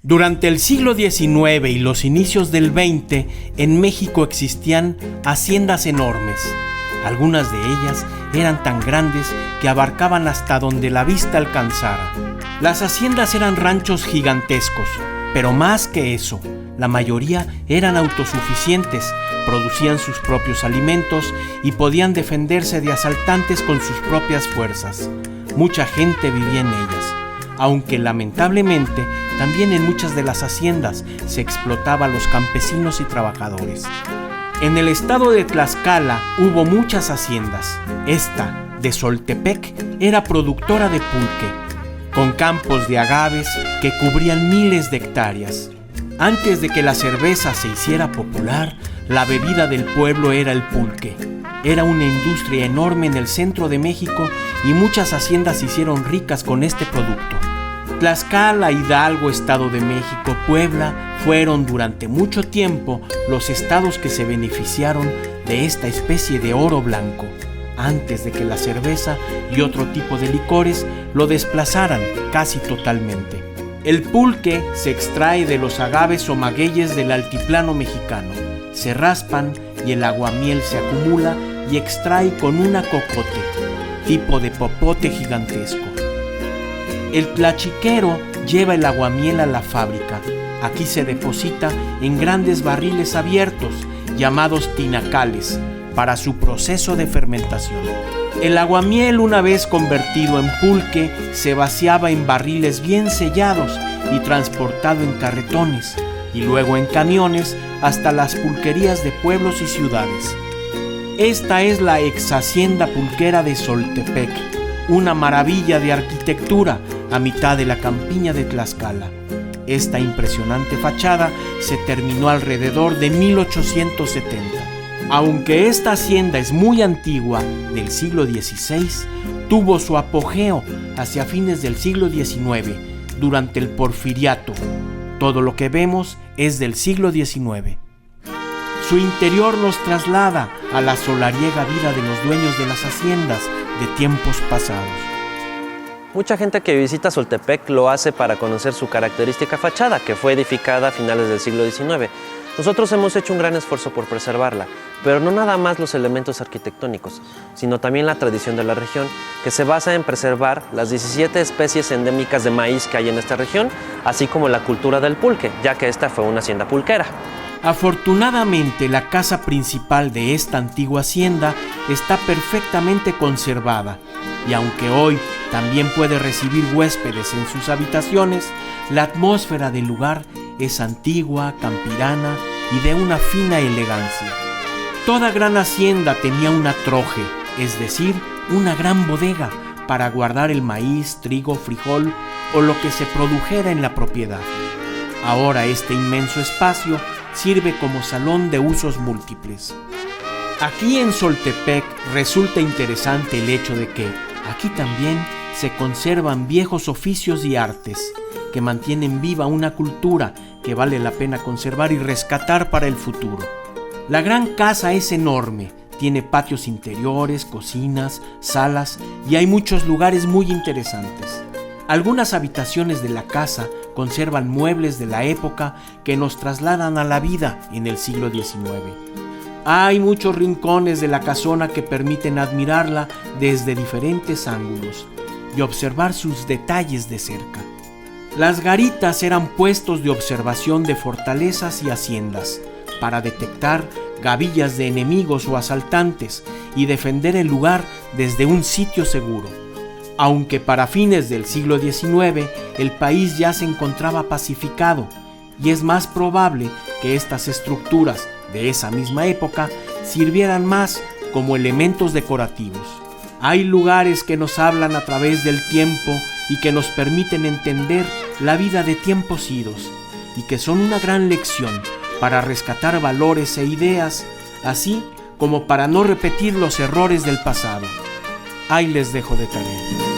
Durante el siglo XIX y los inicios del XX, en México existían haciendas enormes. Algunas de ellas eran tan grandes que abarcaban hasta donde la vista alcanzara. Las haciendas eran ranchos gigantescos, pero más que eso, la mayoría eran autosuficientes, producían sus propios alimentos y podían defenderse de asaltantes con sus propias fuerzas. Mucha gente vivía en ellas, aunque lamentablemente también en muchas de las haciendas se explotaba a los campesinos y trabajadores. En el estado de Tlaxcala hubo muchas haciendas. Esta, de Soltepec, era productora de pulque, con campos de agaves que cubrían miles de hectáreas. Antes de que la cerveza se hiciera popular, la bebida del pueblo era el pulque. Era una industria enorme en el centro de México y muchas haciendas se hicieron ricas con este producto. Tlaxcala, Hidalgo, Estado de México, Puebla fueron durante mucho tiempo los estados que se beneficiaron de esta especie de oro blanco, antes de que la cerveza y otro tipo de licores lo desplazaran casi totalmente. El pulque se extrae de los agaves o magueyes del altiplano mexicano, se raspan y el aguamiel se acumula y extrae con una cocote, tipo de popote gigantesco. El tlachiquero lleva el aguamiel a la fábrica. Aquí se deposita en grandes barriles abiertos, llamados tinacales, para su proceso de fermentación. El aguamiel, una vez convertido en pulque, se vaciaba en barriles bien sellados y transportado en carretones, y luego en camiones hasta las pulquerías de pueblos y ciudades. Esta es la ex hacienda pulquera de Soltepec, una maravilla de arquitectura a mitad de la campiña de Tlaxcala. Esta impresionante fachada se terminó alrededor de 1870. Aunque esta hacienda es muy antigua, del siglo XVI, tuvo su apogeo hacia fines del siglo XIX, durante el Porfiriato. Todo lo que vemos es del siglo XIX. Su interior nos traslada a la solariega vida de los dueños de las haciendas de tiempos pasados. Mucha gente que visita Soltepec lo hace para conocer su característica fachada, que fue edificada a finales del siglo XIX. Nosotros hemos hecho un gran esfuerzo por preservarla, pero no nada más los elementos arquitectónicos, sino también la tradición de la región, que se basa en preservar las 17 especies endémicas de maíz que hay en esta región, así como la cultura del pulque, ya que esta fue una hacienda pulquera. Afortunadamente, la casa principal de esta antigua hacienda está perfectamente conservada, y aunque hoy también puede recibir huéspedes en sus habitaciones, la atmósfera del lugar es antigua, campirana y de una fina elegancia. Toda gran hacienda tenía una troje, es decir, una gran bodega para guardar el maíz, trigo, frijol o lo que se produjera en la propiedad. Ahora este inmenso espacio sirve como salón de usos múltiples. Aquí en Soltepec resulta interesante el hecho de que aquí también se conservan viejos oficios y artes que mantienen viva una cultura que vale la pena conservar y rescatar para el futuro. La gran casa es enorme, tiene patios interiores, cocinas, salas y hay muchos lugares muy interesantes. Algunas habitaciones de la casa conservan muebles de la época que nos trasladan a la vida en el siglo XIX. Hay muchos rincones de la casona que permiten admirarla desde diferentes ángulos y observar sus detalles de cerca. Las garitas eran puestos de observación de fortalezas y haciendas para detectar gavillas de enemigos o asaltantes y defender el lugar desde un sitio seguro. Aunque para fines del siglo XIX el país ya se encontraba pacificado y es más probable que estas estructuras de esa misma época sirvieran más como elementos decorativos. Hay lugares que nos hablan a través del tiempo y que nos permiten entender la vida de tiempos idos y que son una gran lección para rescatar valores e ideas, así como para no repetir los errores del pasado. Ahí les dejo de tarea.